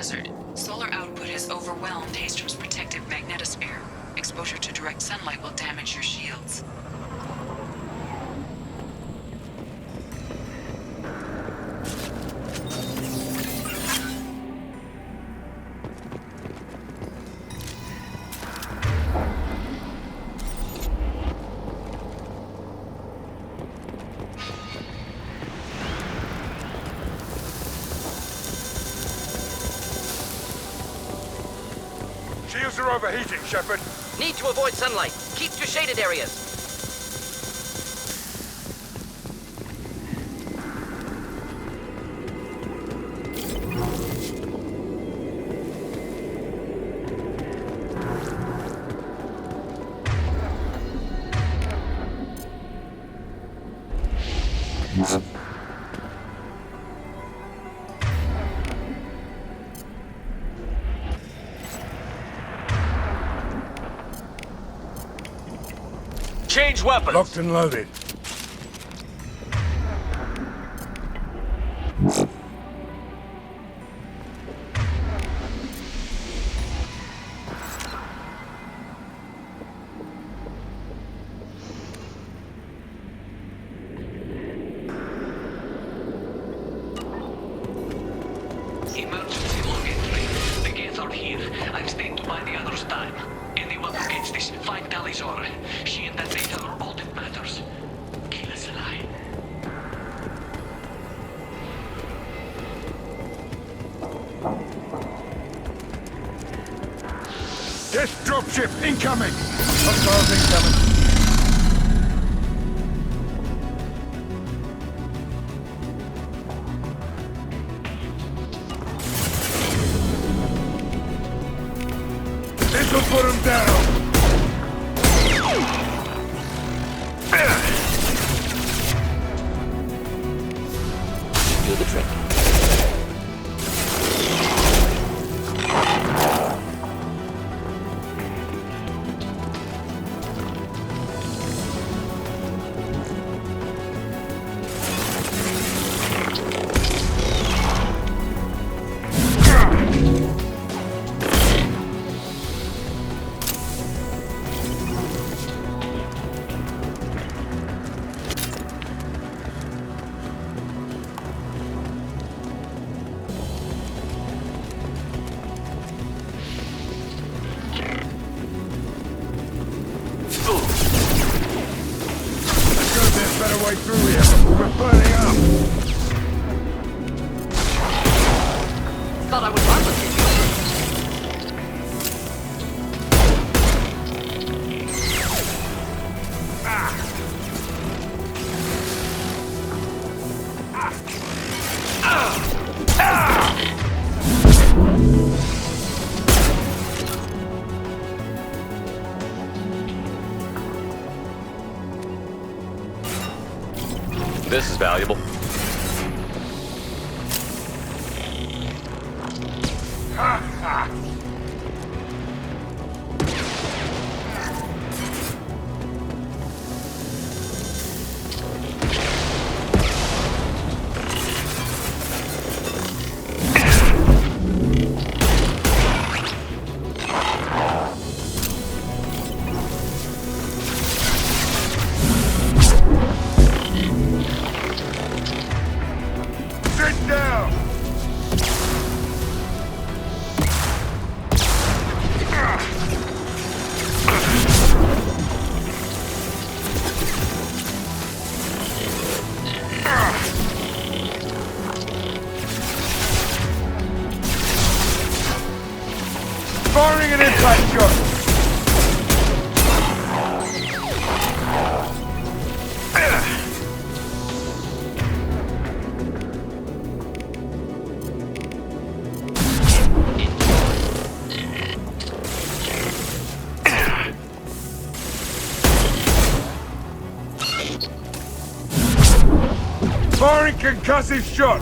hazard. Solar output has overwhelmed Haystrom's protective magnetosphere. Exposure to direct sunlight will damage your shields. Shields are overheating, Shepard. Need to avoid sunlight. Keep to shaded areas. Change weapons. Locked and loaded. Emergency log entry. The gates are here. I've stayed to buy the others time. Anyone who gets this, find Tali's aura. She and that data are all that matters. Kill us alive. Yes, dropship incoming! Hostiles incoming. This'll put him down! Do the trick. Better way through here. We're burning up. Thought I was harmless to you. This is valuable. Sit down! Firing an impact shot! Firing concussive shot!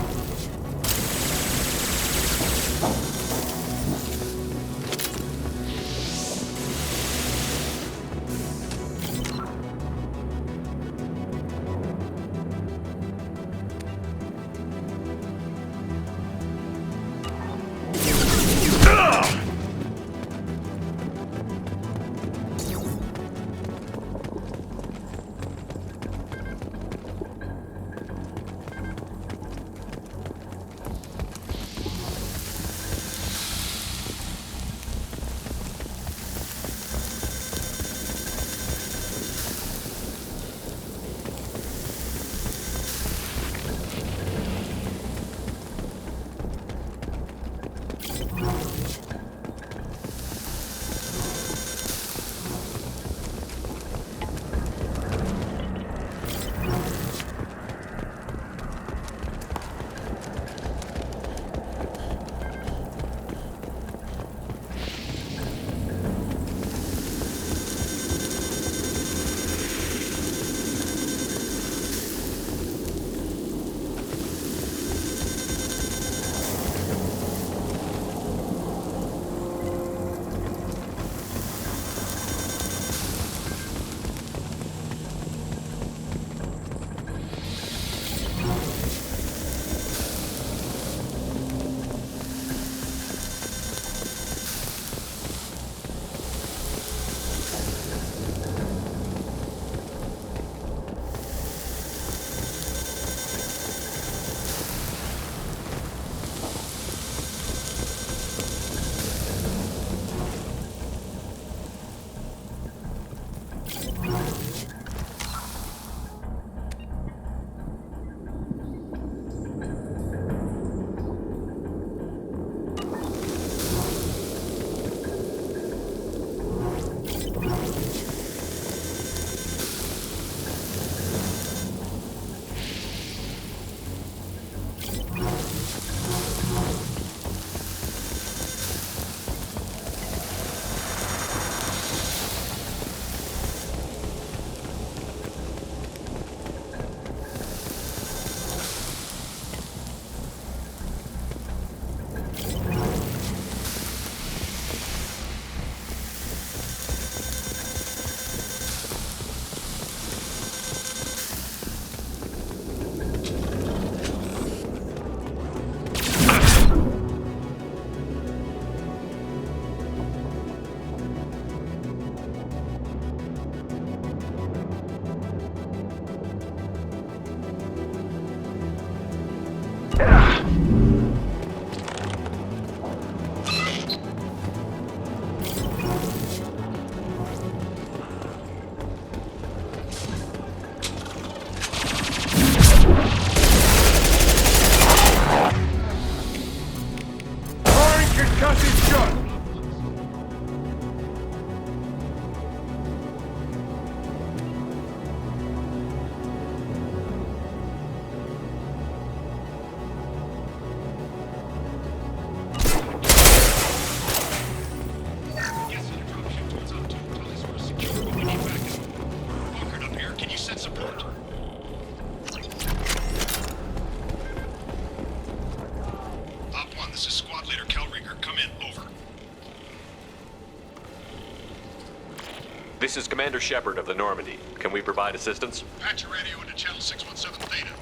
This is Commander Shepard of the Normandy. Can we provide assistance? Patch your radio into channel 617 Theta.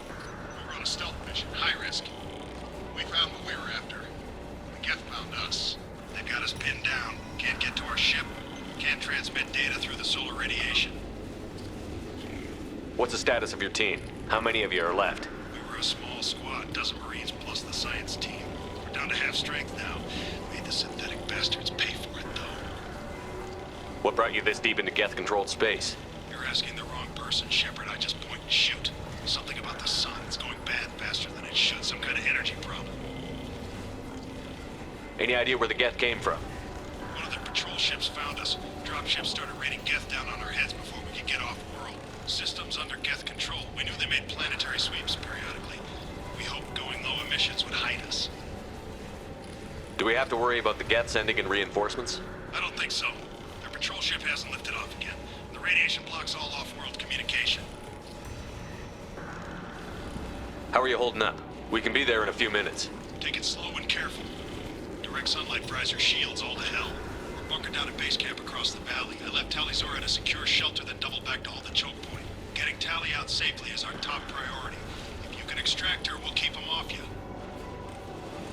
We were on a stealth mission, high risk. We found what we were after. The Geth found us. They got us pinned down. Can't get to our ship. Can't transmit data through the solar radiation. What's the status of your team? How many of you are left? We were a small squad, dozen Marines plus the science team. We're down to half strength now. Made the synthetic bastards pay for it, though. What brought you this deep into Geth-controlled space? You're asking the wrong person, Shepard. I just point and shoot. Something about the sun. It's going bad faster than it should. Some kind of energy problem. Any idea where the Geth came from? One of their patrol ships found us. Dropships started raining Geth down on our heads before we could get off-world. Systems under Geth control. We knew they made planetary sweeps periodically. We hoped going low emissions would hide us. Do we have to worry about the Geth sending in reinforcements? I don't think so. Their patrol ship hasn't lifted off again. The radiation blocks all off-world communication. How are you holding up? We can be there in a few minutes. Take it slow and careful. Direct sunlight fries our shields all to hell. We're bunkered down at base camp across the valley. I left Tali at a secure shelter, then doubled back to hold the choke point. Getting Tali out safely is our top priority. If you can extract her, we'll keep them off you.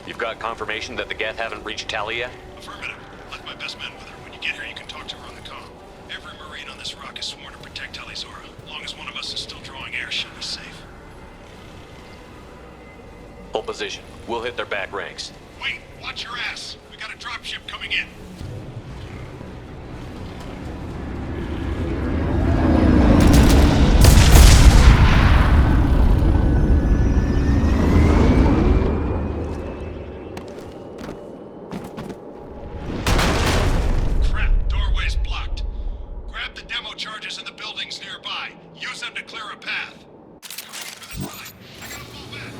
You've got confirmation that the Geth haven't reached Tali yet? Affirmative. Left my best men with her. When you get here, you can talk to her on the comm. Every Marine on this rock is sworn to protect Tali Zora. As long as one of us is still drawing air, she'll be safe. Hold position. We'll hit their back ranks. Wait! Watch your ass! We got a dropship coming in. Crap! Doorway's blocked. Grab the demo charges in the buildings nearby. Use them to clear a path. I gotta fall back.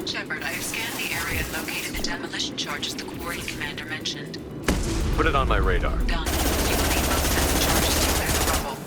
Shepard, I have scanned the area and located the demolition charges the quarry commander mentioned. Put it on my radar. Done. You will need both sets of charges to clear the rubble.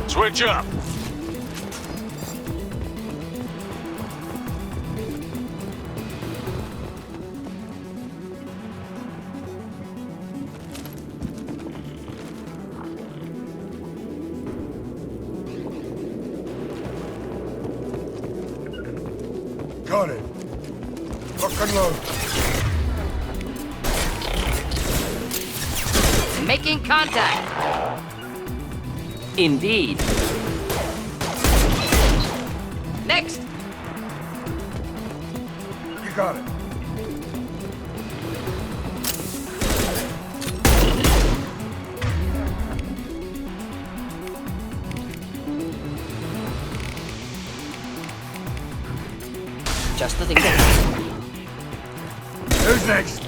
Switch up! Got it. Lock and load. Making contact. Indeed. Next. You got it. Just the thing. Who's next?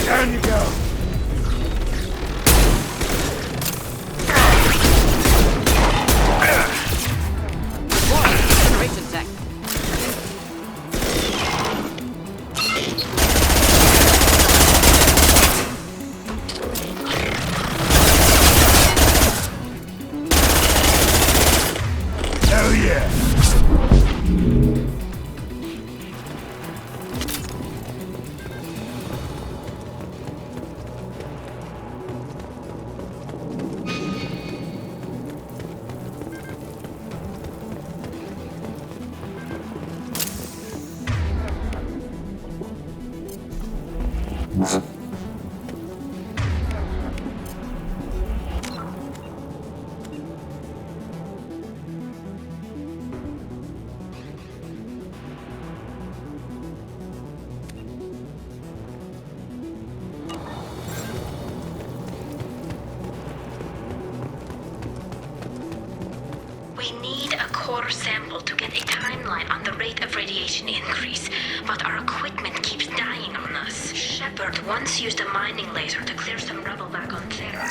Down you go. Generation tech. Hell yeah. We need a core sample to get a timeline on the rate of radiation increase, but our equipment keeps dying on us. Shepard once used a mining laser to clear some rubble back on Terra.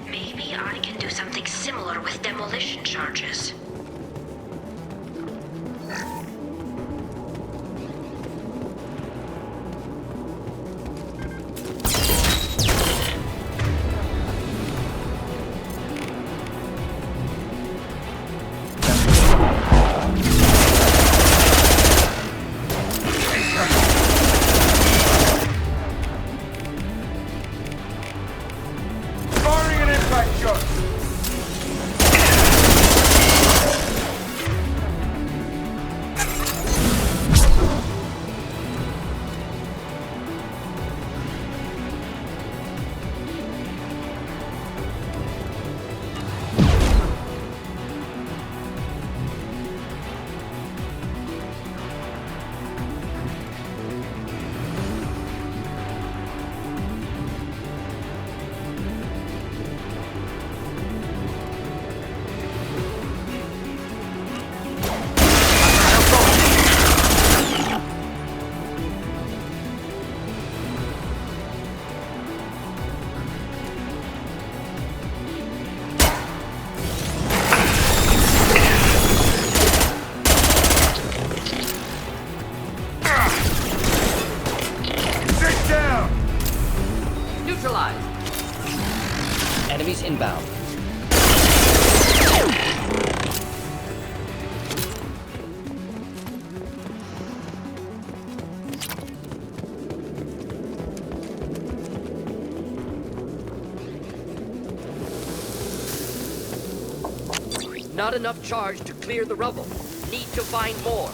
Maybe I can do something similar with demolition charges. Firing an impact shot! Sit down! Neutralized. Enemies inbound. Not enough charge to clear the rubble. Need to find more.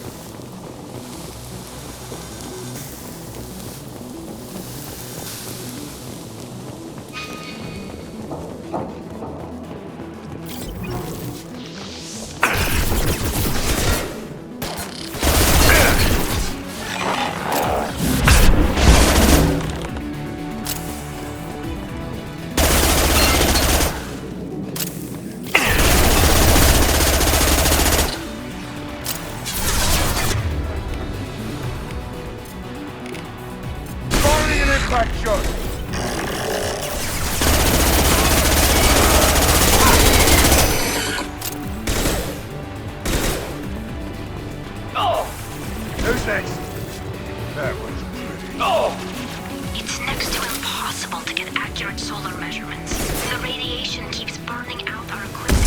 Firing an impact shot! Who's next? That was pretty. It's next to impossible to get accurate solar measurements. The radiation keeps burning out our equipment.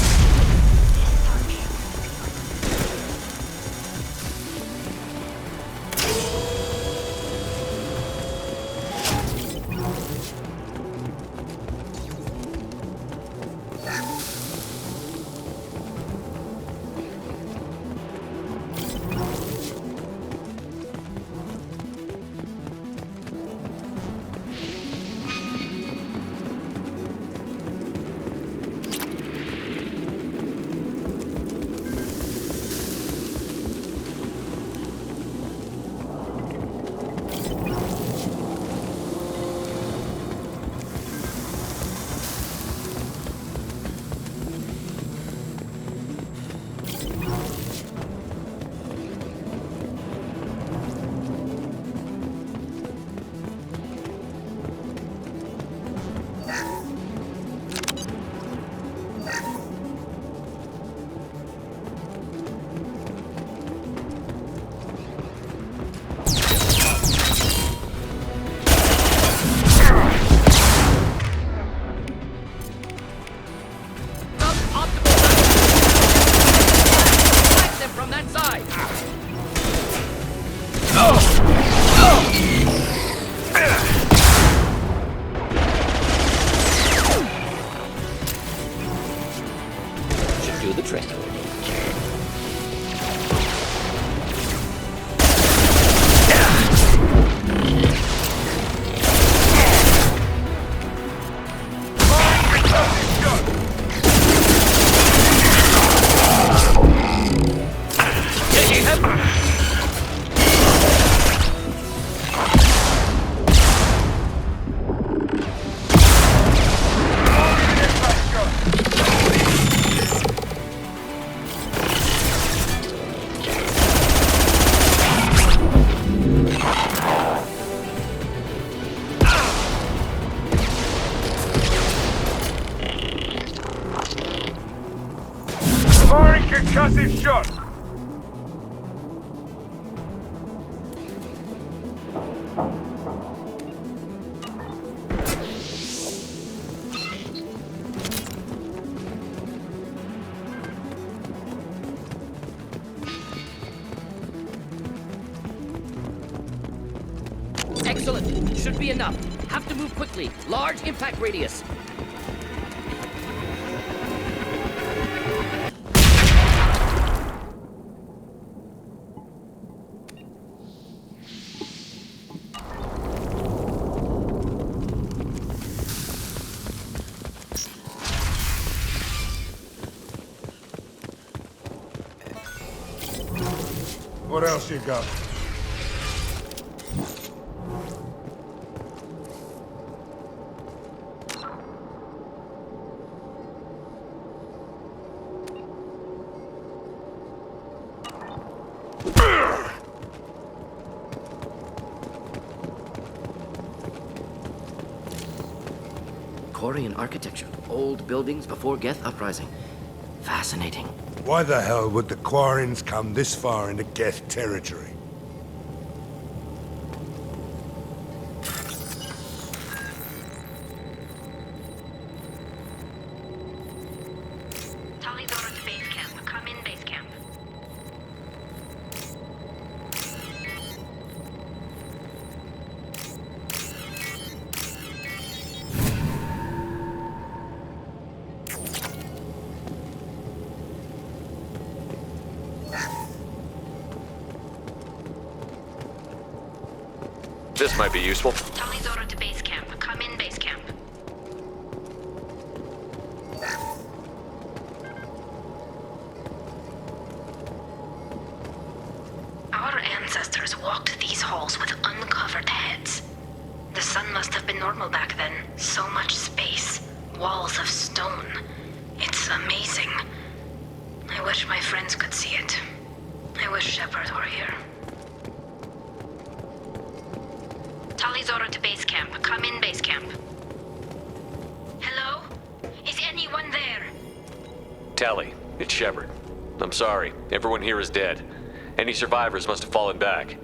Excellent. Should be enough. Have to move quickly. Large impact radius. What else you got? Korean architecture. Old buildings before Geth uprising. Fascinating. Why the hell would the Quarrens come this far into Geth territory? Tali's order to base camp. Come in base camp. This might be useful. Tali's order to base camp. Come in base camp. Our ancestors walked these halls with uncovered heads. The sun must have been normal back then. So much space. Walls of stone. It's amazing. I wish my friends could see it. I wish Shepard were here. Tali's order to base camp. Come in base camp. Hello? Is anyone there? Tali, it's Shepard. I'm sorry. Everyone here is dead. Any survivors must have fallen back.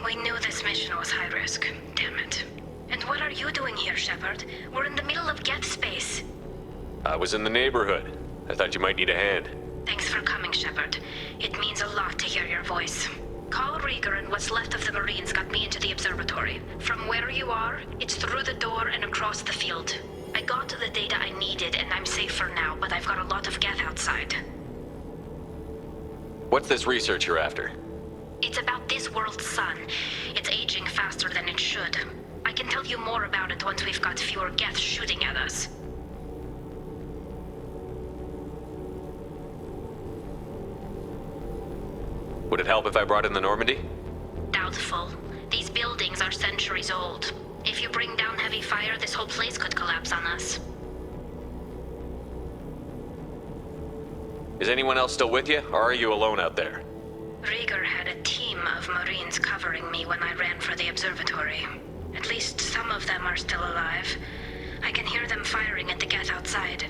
We knew this mission was high risk. Damn it. And what are you doing here, Shepard? We're in the middle of Geth space. I was in the neighborhood. I thought you might need a hand. Thanks for coming, Shepard. It means a lot to hear your voice. Call Rieger and what's left of the Marines got me into the observatory. From where you are, it's through the door and across the field. I got the data I needed and I'm safe for now, but I've got a lot of Geth outside. What's this research you're after? It's about this world's sun. It's aging faster than it should. I can tell you more about it once we've got fewer Geth shooting at us. Would it help if I brought in the Normandy? Doubtful. These buildings are centuries old. If you bring down heavy fire, this whole place could collapse on us. Is anyone else still with you, or are you alone out there? Rieger had a team of Marines covering me when I ran for the observatory. At least some of them are still alive. I can hear them firing at the Geth outside.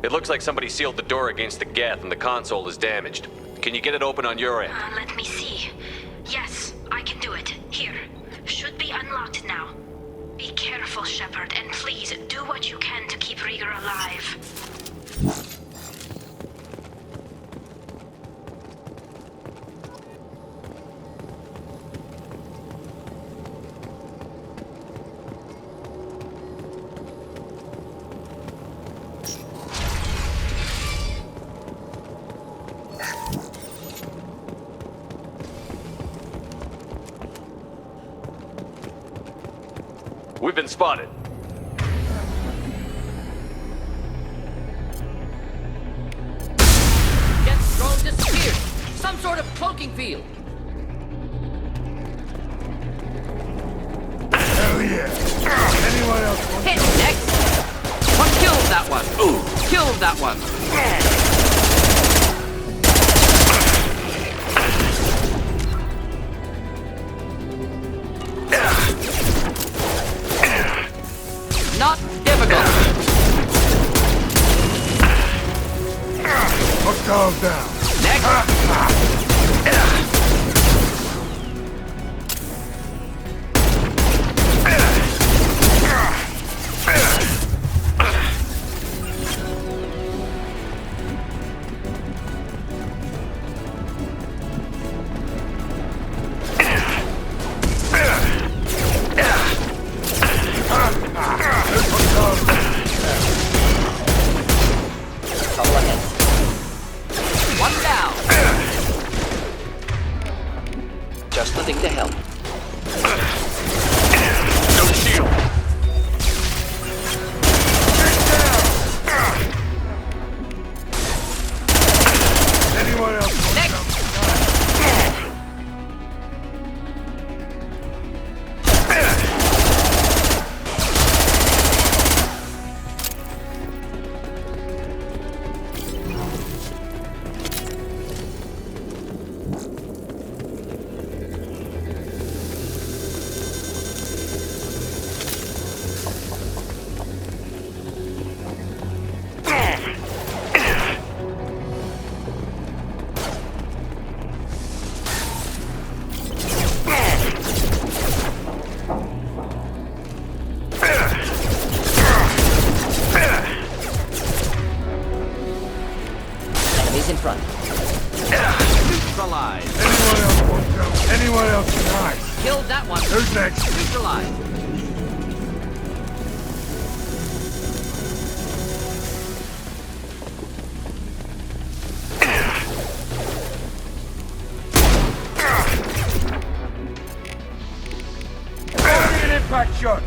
It looks like somebody sealed the door against the Geth and the console is damaged. Can you get it open on your end? Let me see. Yes, I can do it. Here. Should be unlocked now. Be careful, Shepard, and please do what you can to keep Rieger alive. We've been spotted. Geth drone disappeared. Some sort of cloaking field. Hell yeah! Anyone else want Hit next. One kills that one. Ooh, kills that one. Not difficult. Calm down. Next. Enemies in front. Neutralized. Anyone else want to? Anyone else? Nice. Killed that one. Who's next? Neutralized. An impact shot.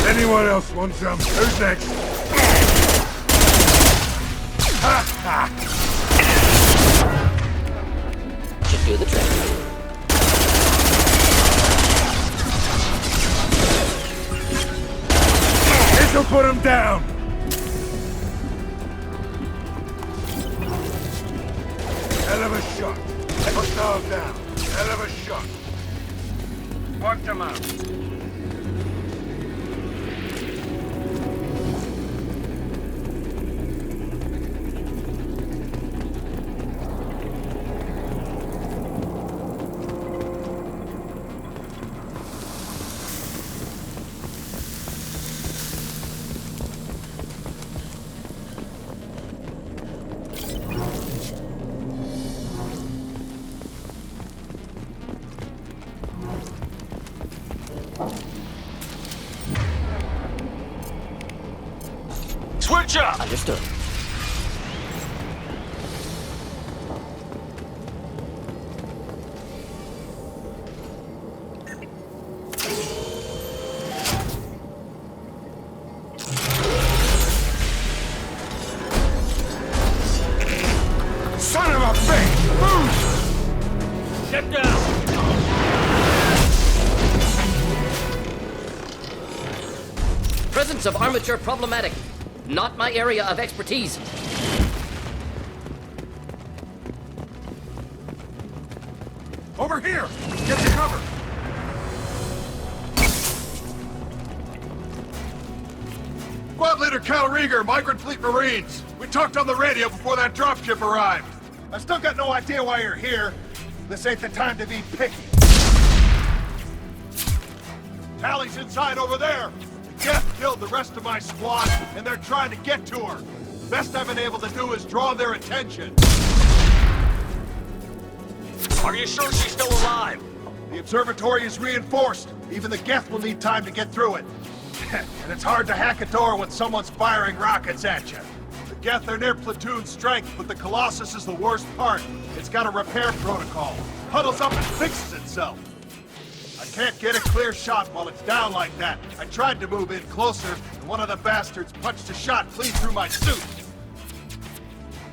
Anyone else want some? Who's next? Should do the trick. This'll put him down. Hell of a shot. Hostile down. Hell of a shot. Marked him out. Switch up! Understood. Son of a bitch! Move! Step down! Presence of armature problematic. Not my area of expertise. Over here! Get to cover! Squad Leader Cal Rieger, Migrant Fleet Marines. We talked on the radio before that dropship arrived. I still got no idea why you're here. This ain't the time to be picky. Tali's inside over there. Geth killed the rest of my squad, and they're trying to get to her. Best I've been able to do is draw their attention. Are you sure she's still alive? The observatory is reinforced. Even the Geth will need time to get through it. And it's hard to hack a door when someone's firing rockets at you. The Geth are near platoon strength, but the Colossus is the worst part. It's got a repair protocol. Huddles up and fixes itself. I can't get a clear shot while it's down like that. I tried to move in closer, and one of the bastards punched a shot clean through my suit.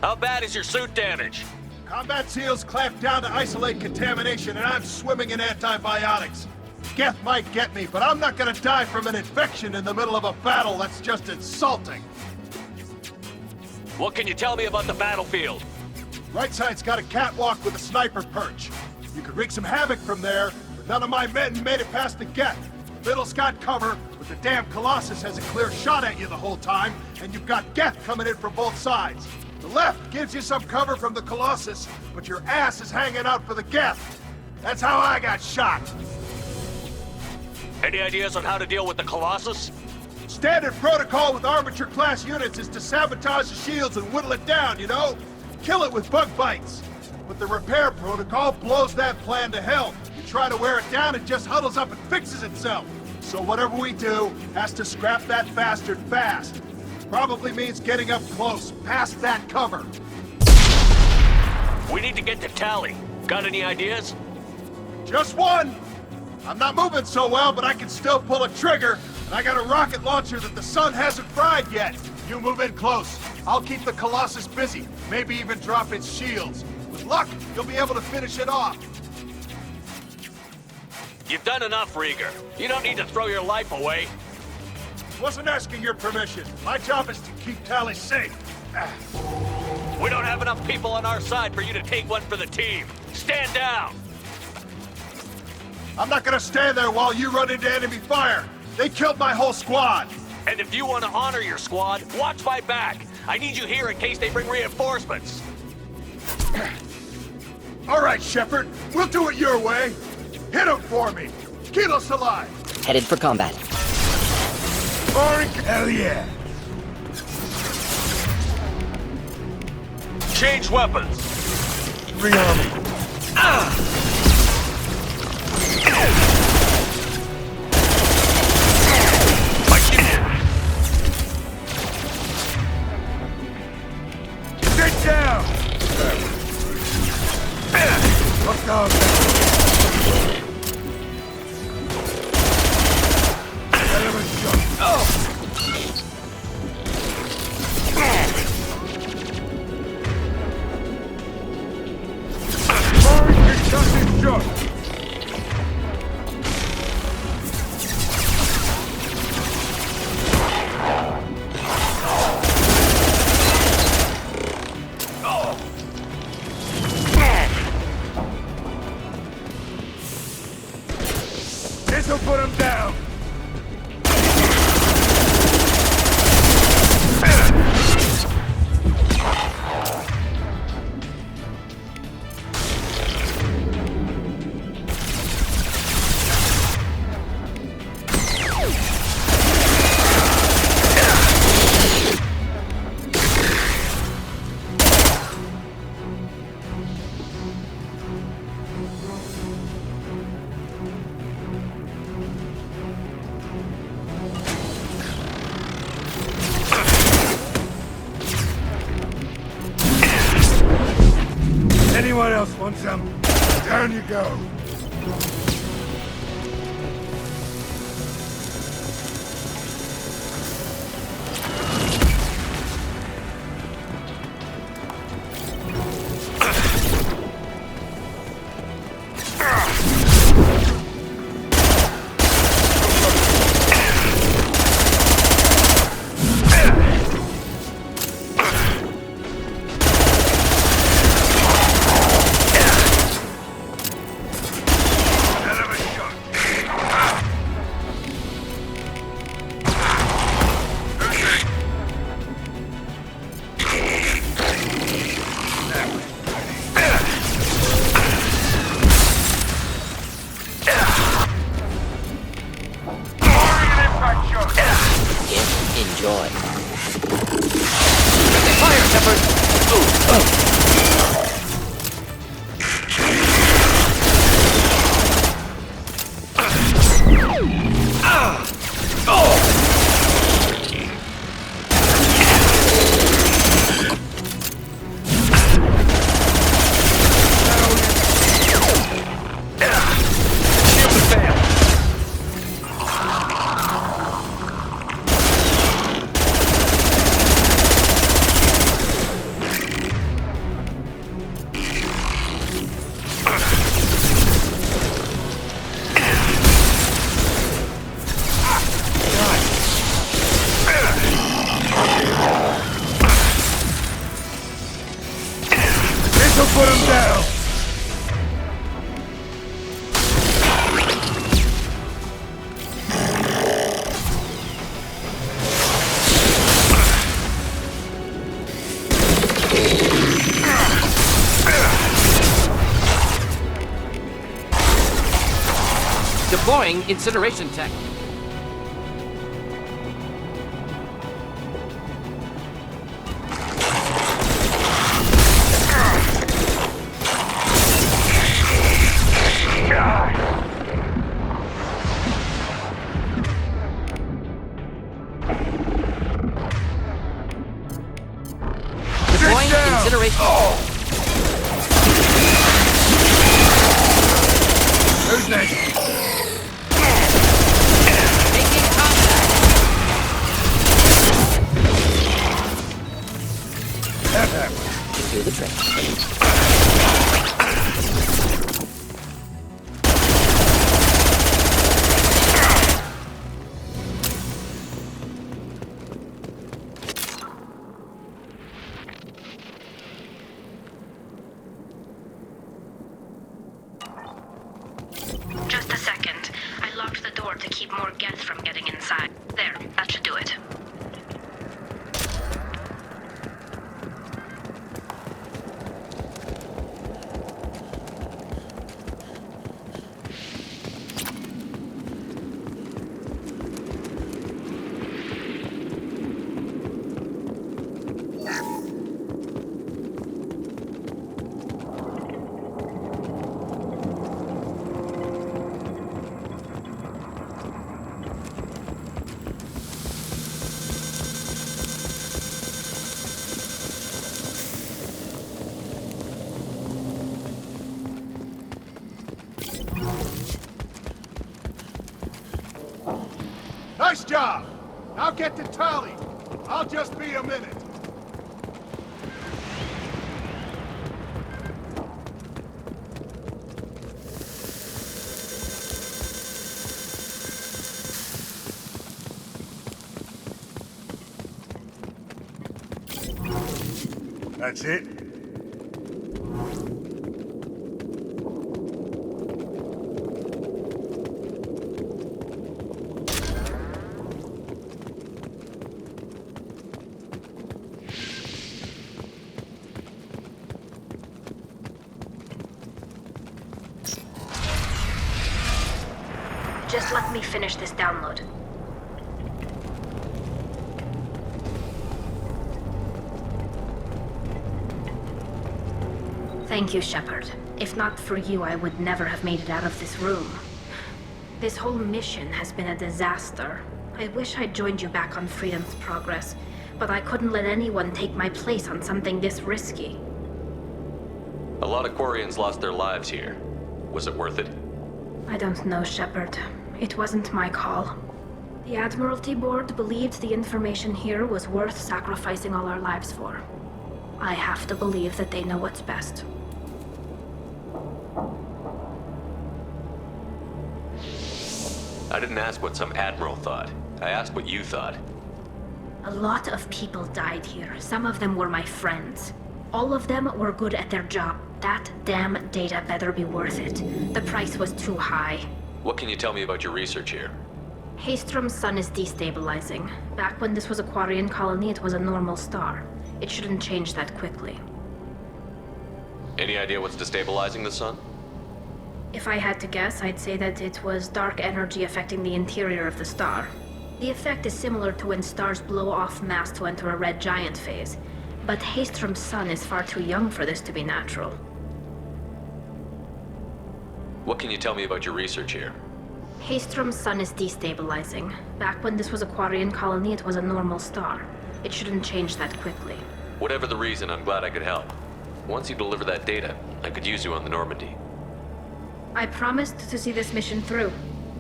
How bad is your suit damaged? Combat SEALs clamped down to isolate contamination, and I'm swimming in antibiotics. Geth might get me, but I'm not gonna die from an infection in the middle of a battle. That's just insulting. What can you tell me about the battlefield? Right side's got a catwalk with a sniper perch. You could wreak some havoc from there, but none of my men made it past the Geth. The middle's got cover, but the damn Colossus has a clear shot at you the whole time, and you've got Geth coming in from both sides. The left gives you some cover from the Colossus, but your ass is hanging out for the Geth. That's how I got shot. Any ideas on how to deal with the Colossus? Standard protocol with armature-class units is to sabotage the shields and whittle it down, you know? Kill it with bug bites. But the repair protocol blows that plan to hell. You try to wear it down, it just huddles up and fixes itself. So whatever we do has to scrap that bastard fast. Probably means getting up close, past that cover. We need to get to Tali. Got any ideas? Just one! I'm not moving so well, but I can still pull a trigger, and I got a rocket launcher that the sun hasn't fried yet. You move in close. I'll keep the Colossus busy, maybe even drop its shields. With luck, you'll be able to finish it off. You've done enough, Rieger. You don't need to throw your life away. Wasn't asking your permission. My job is to keep Tali safe. We don't have enough people on our side for you to take one for the team. Stand down! I'm not gonna stand there while you run into enemy fire. They killed my whole squad. And if you want to honor your squad, watch my back. I need you here in case they bring reinforcements. All right, Shepard. We'll do it your way. Hit him for me. Keep us alive. Headed for combat. Firing! Hell yeah! Change weapons. Rearm me. Get down! Hostile down. Hell of a shot. Firing concussive shot. This'll put him down. Anyone else want some? Down you go. Hell of a shot. Firing an impact shot. Enjoy. Fire, Shepard! Shield to fail. This'll put him down. Deploying incineration tech. Deploying down. incineration. Who's next? Making contact. Do the trick. Just I'll get to Tali. I'll just be a minute. That's it? Just let me finish this download. Thank you, Shepard. If not for you, I would never have made it out of this room. This whole mission has been a disaster. I wish I'd joined you back on Freedom's Progress, but I couldn't let anyone take my place on something this risky. A lot of Quarians lost their lives here. Was it worth it? I don't know, Shepard. It wasn't my call. The Admiralty Board believed the information here was worth sacrificing all our lives for. I have to believe that they know what's best. I didn't ask what some admiral thought. I asked what you thought. A lot of people died here. Some of them were my friends. All of them were good at their job. That damn data better be worth it. The price was too high. What can you tell me about your research here? Haystrom's sun is destabilizing. Back when this was a Quarian colony, it was a normal star. It shouldn't change that quickly. Any idea what's destabilizing the sun? If I had to guess, I'd say that it was dark energy affecting the interior of the star. The effect is similar to when stars blow off mass to enter a red giant phase. But Haystrom's sun is far too young for this to be natural. What can you tell me about your research here? Haystrom's sun is destabilizing. Back when this was a Quarian colony, it was a normal star. It shouldn't change that quickly. Whatever the reason, I'm glad I could help. Once you deliver that data, I could use you on the Normandy. I promised to see this mission through.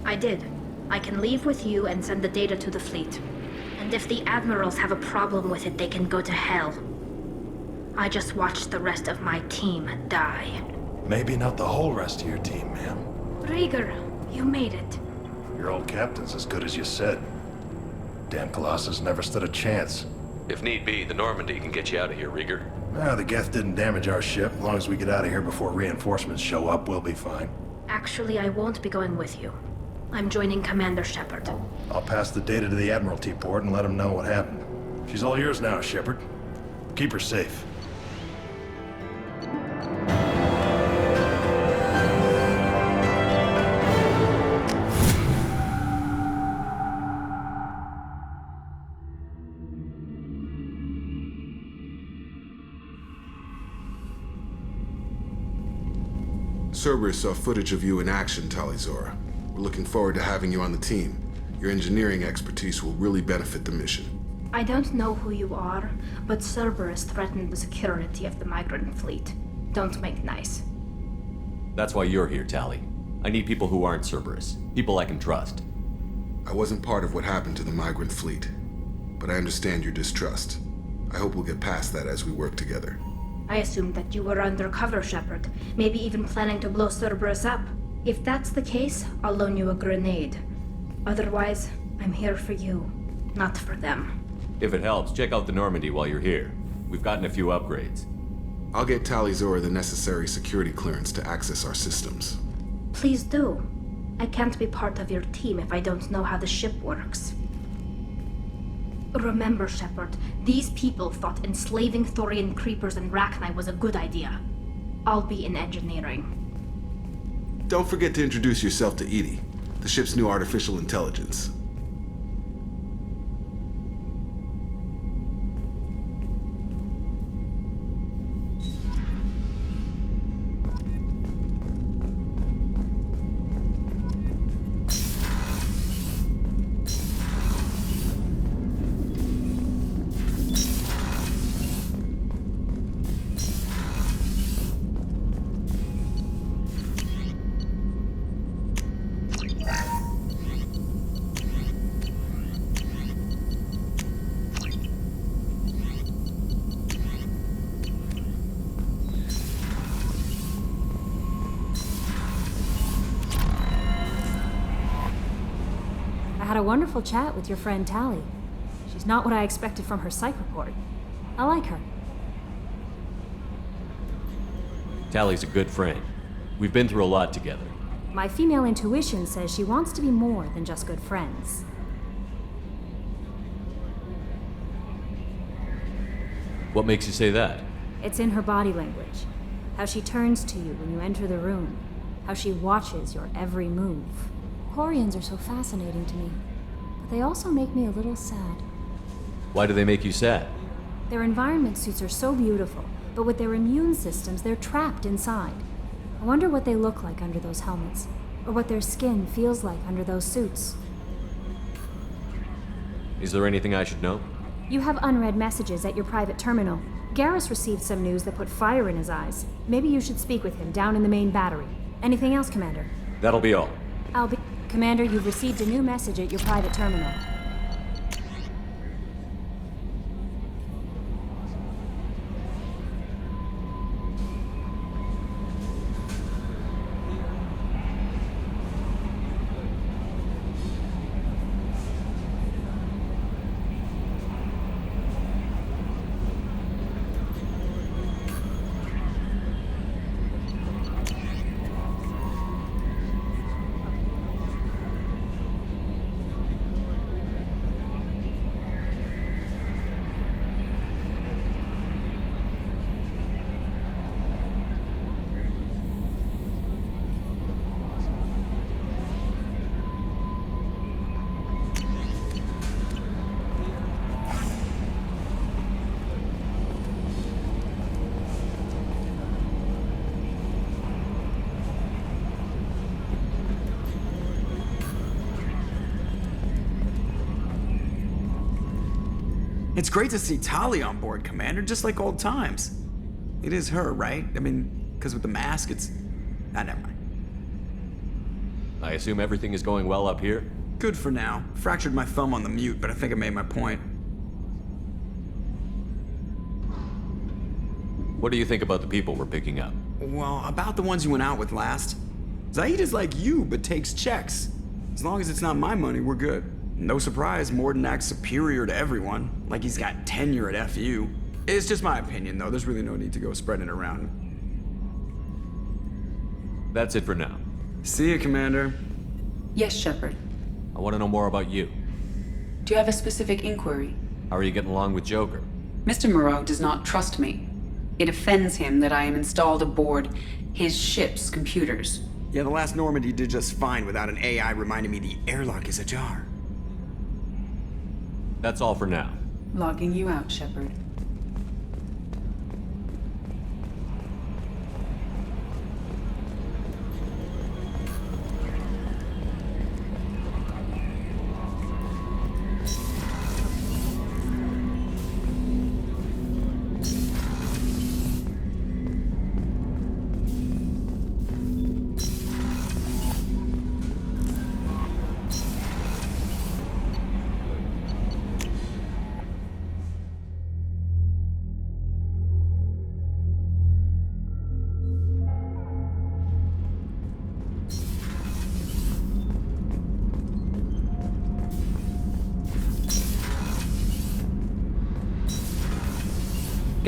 I did. I can leave with you and send the data to the fleet. And if the admirals have a problem with it, they can go to hell. I just watched the rest of my team die. Maybe not the whole rest of your team, ma'am. Rieger, you made it. Your old captain's as good as you said. Damn Colossus never stood a chance. If need be, the Normandy can get you out of here, Rieger. The Geth didn't damage our ship. As long as we get out of here before reinforcements show up, we'll be fine. Actually, I won't be going with you. I'm joining Commander Shepard. I'll pass the data to the Admiralty Board and let them know what happened. She's all yours now, Shepard. Keep her safe. Cerberus saw footage of you in action, Tali. We're looking forward to having you on the team. Your engineering expertise will really benefit the mission. I don't know who you are, but Cerberus threatened the security of the migrant fleet. Don't make nice. That's why you're here, Tali. I need people who aren't Cerberus. People I can trust. I wasn't part of what happened to the migrant fleet, but I understand your distrust. I hope we'll get past that as we work together. I assumed that you were undercover, Shepard. Maybe even planning to blow Cerberus up. If that's the case, I'll loan you a grenade. Otherwise, I'm here for you, not for them. If it helps, check out the Normandy while you're here. We've gotten a few upgrades. I'll get Tali the necessary security clearance to access our systems. Please do. I can't be part of your team if I don't know how the ship works. Remember, Shepard, these people thought enslaving Thorian creepers and Rachni was a good idea. I'll be in engineering. Don't forget to introduce yourself to Edie, the ship's new artificial intelligence. a wonderful chat with your friend Tali. She's not what I expected from her psych report. I like her. Tally's a good friend. We've been through a lot together. My female intuition says she wants to be more than just good friends. What makes you say that? It's in her body language. How she turns to you when you enter the room. How she watches your every move. Quarians are so fascinating to me, but they also make me a little sad. Why do they make you sad? Their environment suits are so beautiful, but with their immune systems, they're trapped inside. I wonder what they look like under those helmets, or what their skin feels like under those suits. Is there anything I should know? You have unread messages at your private terminal. Garrus received some news that put fire in his eyes. Maybe you should speak with him down in the main battery. Anything else, Commander? That'll be all. Commander, you've received a new message at your private terminal. It's great to see Tali on board, Commander, just like old times. It is her, right? I mean, because with the mask, it's... Ah, never mind. I assume everything is going well up here? Good for now. Fractured my thumb on the mute, but I think I made my point. What do you think about the people we're picking up? Well, about the ones you went out with last. Zaid is like you, but takes checks. As long as it's not my money, we're good. No surprise, Morden acts superior to everyone, like he's got tenure at FU. It's just my opinion, though. There's really no need to go spreading it around. That's it for now. See you, Commander. Yes, Shepard. I want to know more about you. Do you have a specific inquiry? How are you getting along with Joker? Mr. Moreau does not trust me. It offends him that I am installed aboard his ship's computers. Yeah, the last Normandy did just fine without an AI reminding me the airlock is ajar. That's all for now. Logging you out, Shepard.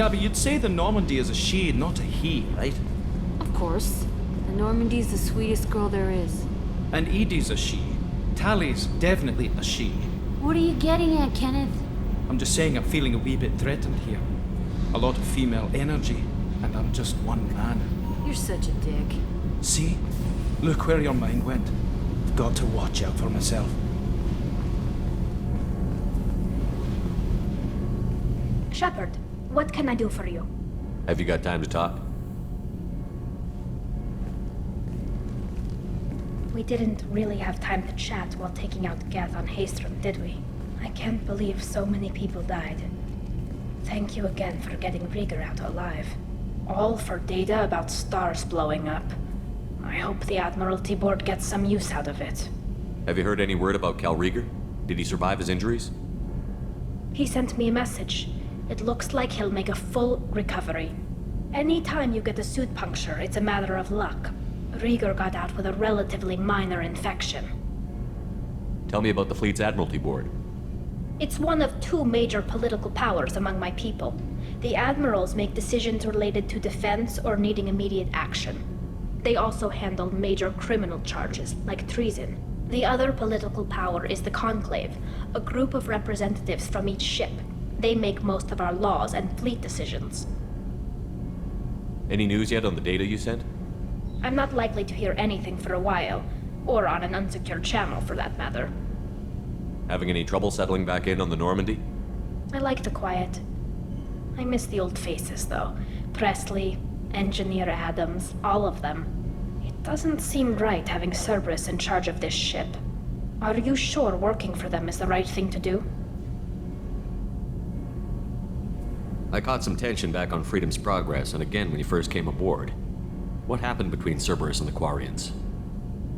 Gabby, you'd say the Normandy is a she, not a he, right? Of course. The Normandy's the sweetest girl there is. And Edie's a she. Tali's definitely a she. What are you getting at, Kenneth? I'm just saying I'm feeling a wee bit threatened here. A lot of female energy, and I'm just one man. You're such a dick. See? Look where your mind went. I've got to watch out for myself. Shepard, what can I do for you? Have you got time to talk? We didn't really have time to chat while taking out Gath on Haystrom, did we? I can't believe so many people died. Thank you again for getting Rieger out alive. All for data about stars blowing up. I hope the Admiralty Board gets some use out of it. Have you heard any word about Cal Rieger? Did he survive his injuries? He sent me a message. It looks like he'll make a full recovery. Anytime you get a suit puncture, it's a matter of luck. Rieger got out with a relatively minor infection. Tell me about the fleet's Admiralty Board. It's one of two major political powers among my people. The admirals make decisions related to defense or needing immediate action. They also handle major criminal charges, like treason. The other political power is the Conclave, a group of representatives from each ship. They make most of our laws and fleet decisions. Any news yet on the data you sent? I'm not likely to hear anything for a while, or on an unsecured channel for that matter. Having any trouble settling back in on the Normandy? I like the quiet. I miss the old faces, though. Presley, Engineer Adams, all of them. It doesn't seem right having Cerberus in charge of this ship. Are you sure working for them is the right thing to do? I caught some tension back on Freedom's Progress, and again when you first came aboard. What happened between Cerberus and the Quarians?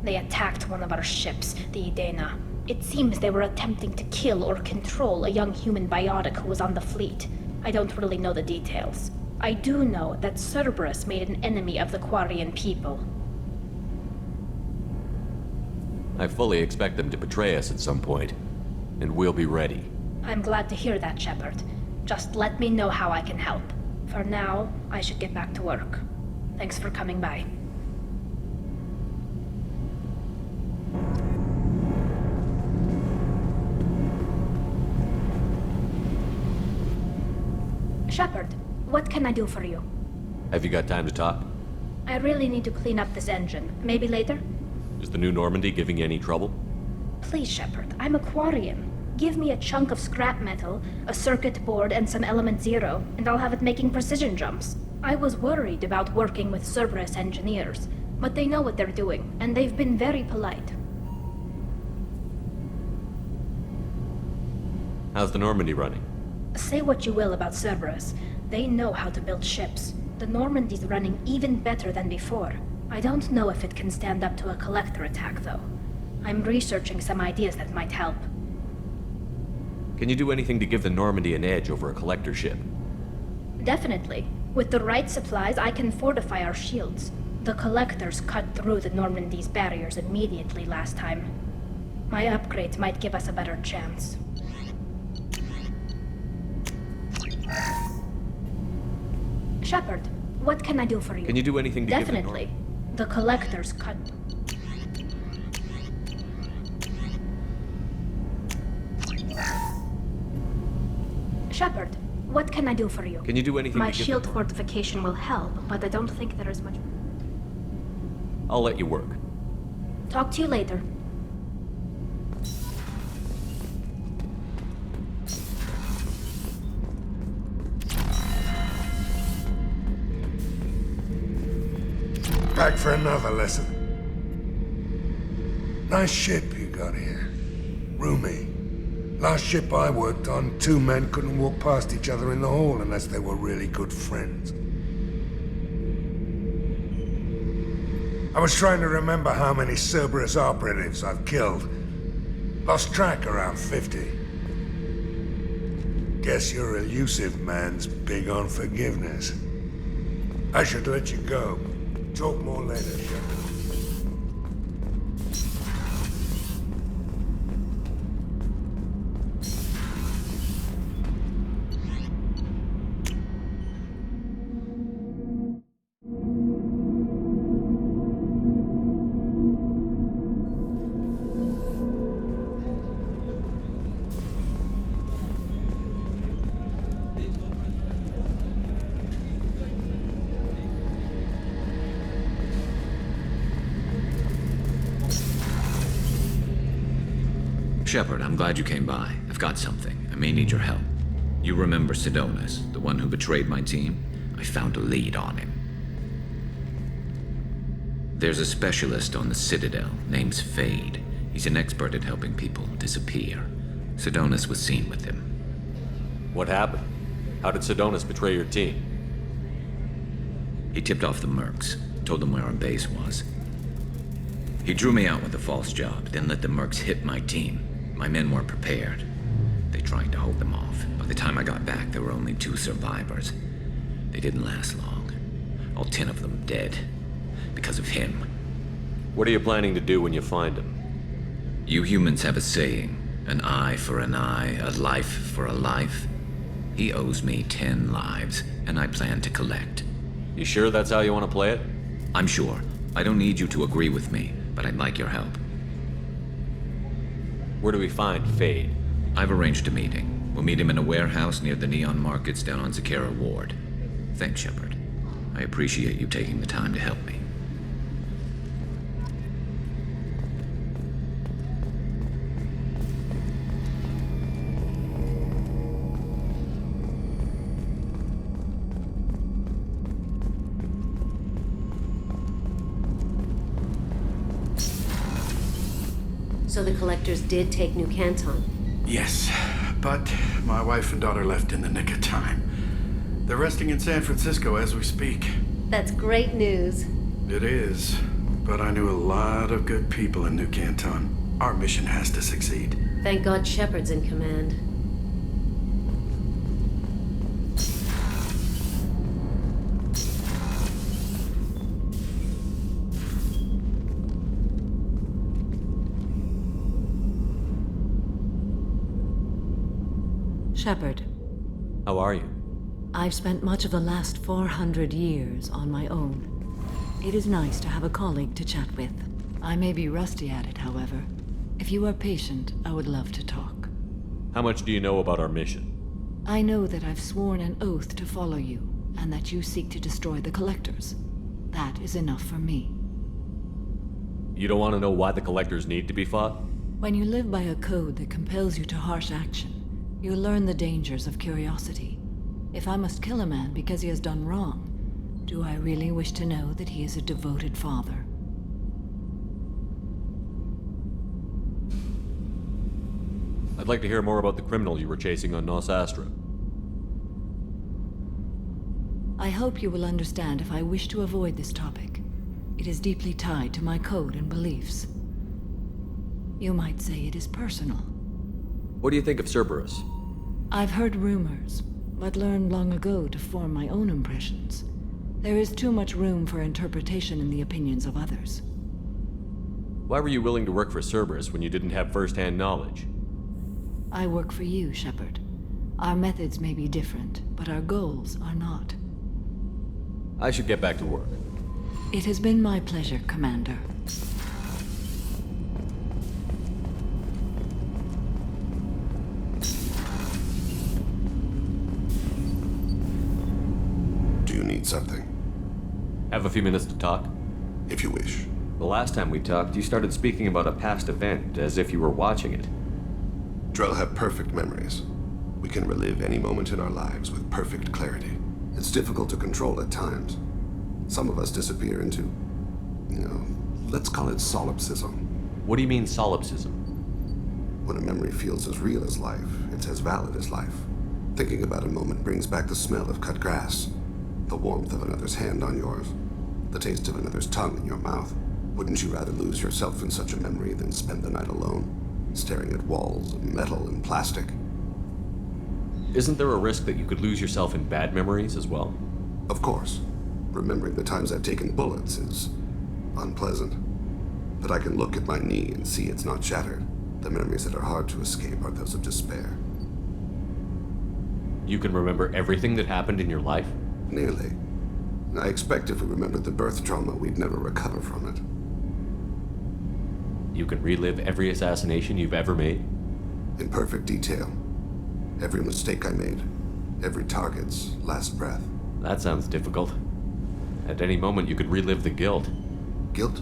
They attacked one of our ships, the Edena. It seems they were attempting to kill or control a young human biotic who was on the fleet. I don't really know the details. I do know that Cerberus made an enemy of the Quarian people. I fully expect them to betray us at some point, and we'll be ready. I'm glad to hear that, Shepard. Just let me know how I can help. For now, I should get back to work. Thanks for coming by. Shepard, what can I do for you? Have you got time to talk? I really need to clean up this engine. Maybe later? Is the new Normandy giving you any trouble? Please, Shepard, I'm a Quarian. Give me a chunk of scrap metal, a circuit board, and some element zero, and I'll have it making precision jumps. I was worried about working with Cerberus engineers, but they know what they're doing, and they've been very polite. How's the Normandy running? Say what you will about Cerberus. They know how to build ships. The Normandy's running even better than before. I don't know if it can stand up to a collector attack, though. I'm researching some ideas that might help. Can you do anything to give the Normandy an edge over a collector ship? Definitely. With the right supplies, I can fortify our shields. The collectors cut through the Normandy's barriers immediately last time. My upgrades might give us a better chance. Shepard, what can I do for you? Can you do anything to Definitely. The collectors cut... Shepard, what can I do for you? Can you do anything My to give shield fortification will help, but I don't think there is much... I'll let you work. Talk to you later. Back for another lesson. Nice ship you got here. Roomy. Last ship I worked on, two men couldn't walk past each other in the hall unless they were really good friends. I was trying to remember how many Cerberus operatives I've killed. Lost track around 50. Guess your elusive man's big on forgiveness. I should let you go. Talk more later, Shepard. Shepard, I'm glad you came by. I've got something. I may need your help. You remember Sidonus, the one who betrayed my team? I found a lead on him. There's a specialist on the Citadel, name's Fade. He's an expert at helping people disappear. Sidonus was seen with him. What happened? How did Sidonus betray your team? He tipped off the mercs, told them where our base was. He drew me out with a false job, then let the mercs hit my team. My men weren't prepared. They tried to hold them off. By the time I got back, there were only 2 survivors. They didn't last long. All 10 of them dead. Because of him. What are you planning to do when you find him? You humans have a saying, an eye for an eye, a life for a life. He owes me 10 lives, and I plan to collect. You sure that's how you want to play it? I'm sure. I don't need you to agree with me, but I'd like your help. Where do we find Fade? I've arranged a meeting. We'll meet him in a warehouse near the Neon Markets down on Zakera Ward. Thanks, Shepard. I appreciate you taking the time to help me. So the collectors did take New Canton? Yes, but my wife and daughter left in the nick of time. They're resting in San Francisco as we speak. That's great news. It is, but I knew a lot of good people in New Canton. Our mission has to succeed. Thank God Shepard's in command. Shepard, How are you? I've spent much of the last 400 years on my own. It is nice to have a colleague to chat with. I may be rusty at it, however. If you are patient, I would love to talk. How much do you know about our mission? I know that I've sworn an oath to follow you, and that you seek to destroy the Collectors. That is enough for me. You don't want to know why the Collectors need to be fought? When you live by a code that compels you to harsh action, you learn the dangers of curiosity. If I must kill a man because he has done wrong, do I really wish to know that he is a devoted father? I'd like to hear more about the criminal you were chasing on Nos Astra. I hope you will understand if I wish to avoid this topic. It is deeply tied to my code and beliefs. You might say it is personal. What do you think of Cerberus? I've heard rumors, but learned long ago to form my own impressions. There is too much room for interpretation in the opinions of others. Why were you willing to work for Cerberus when you didn't have first-hand knowledge? I work for you, Shepard. Our methods may be different, but our goals are not. I should get back to work. It has been my pleasure, Commander. Do you need something? Have a few minutes to talk? If you wish. The last time we talked, you started speaking about a past event, as if you were watching it. Drell have perfect memories. We can relive any moment in our lives with perfect clarity. It's difficult to control at times. Some of us disappear into, let's call it solipsism. What do you mean, solipsism? When a memory feels as real as life, it's as valid as life. Thinking about a moment brings back the smell of cut grass, the warmth of another's hand on yours, the taste of another's tongue in your mouth. Wouldn't you rather lose yourself in such a memory than spend the night alone, staring at walls of metal and plastic? Isn't there a risk that you could lose yourself in bad memories as well? Of course. Remembering the times I've taken bullets is unpleasant. But I can look at my knee and see it's not shattered. The memories that are hard to escape are those of despair. You can remember everything that happened in your life? Nearly. I expect if we remembered the birth trauma, we'd never recover from it. You can relive every assassination you've ever made? In perfect detail. Every mistake I made. Every target's last breath. That sounds difficult. At any moment, you could relive the guilt. Guilt?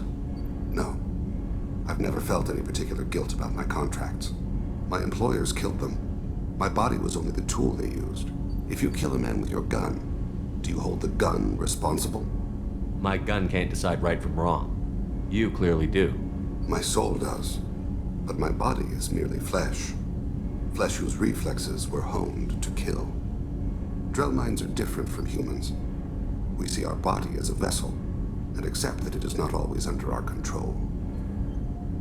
No. I've never felt any particular guilt about my contracts. My employers killed them. My body was only the tool they used. If you kill a man with your gun, do you hold the gun responsible? My gun can't decide right from wrong. You clearly do. My soul does. But my body is merely flesh. Flesh whose reflexes were honed to kill. Drell minds are different from humans. We see our body as a vessel, and accept that it is not always under our control.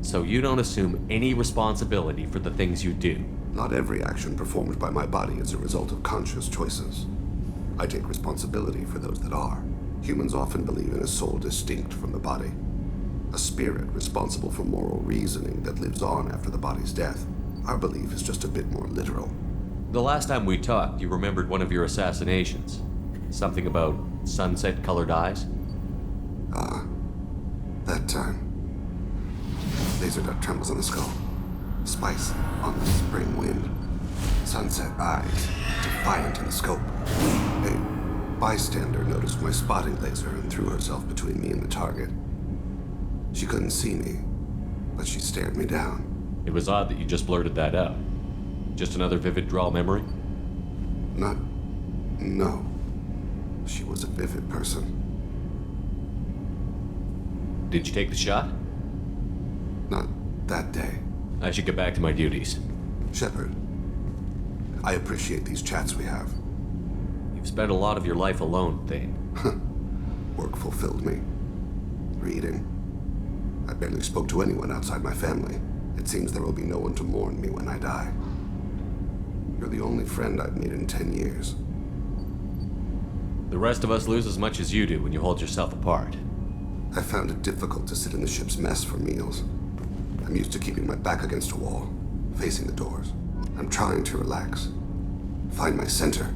So you don't assume any responsibility for the things you do? Not every action performed by my body is a result of conscious choices. I take responsibility for those that are. Humans often believe in a soul distinct from the body. A spirit responsible for moral reasoning that lives on after the body's death. Our belief is just a bit more literal. The last time we talked, you remembered one of your assassinations. Something about sunset-colored eyes? Ah, that time. Laser dot trembles on the skull. Spice on the spring wind. Sunset eyes, defiant in the scope. A bystander noticed my spotting laser and threw herself between me and the target. She couldn't see me, but she stared me down. It was odd that you just blurted that out. Just another vivid draw memory? No. She was a vivid person. Did you take the shot? Not that day. I should get back to my duties. Shepard, I appreciate these chats we have. You've spent a lot of your life alone, Thane. Work fulfilled me. Reading. I barely spoke to anyone outside my family. It seems there will be no one to mourn me when I die. You're the only friend I've made in 10 years. The rest of us lose as much as you do when you hold yourself apart. I found it difficult to sit in the ship's mess for meals. I'm used to keeping my back against a wall, facing the doors. I'm trying to relax, find my center.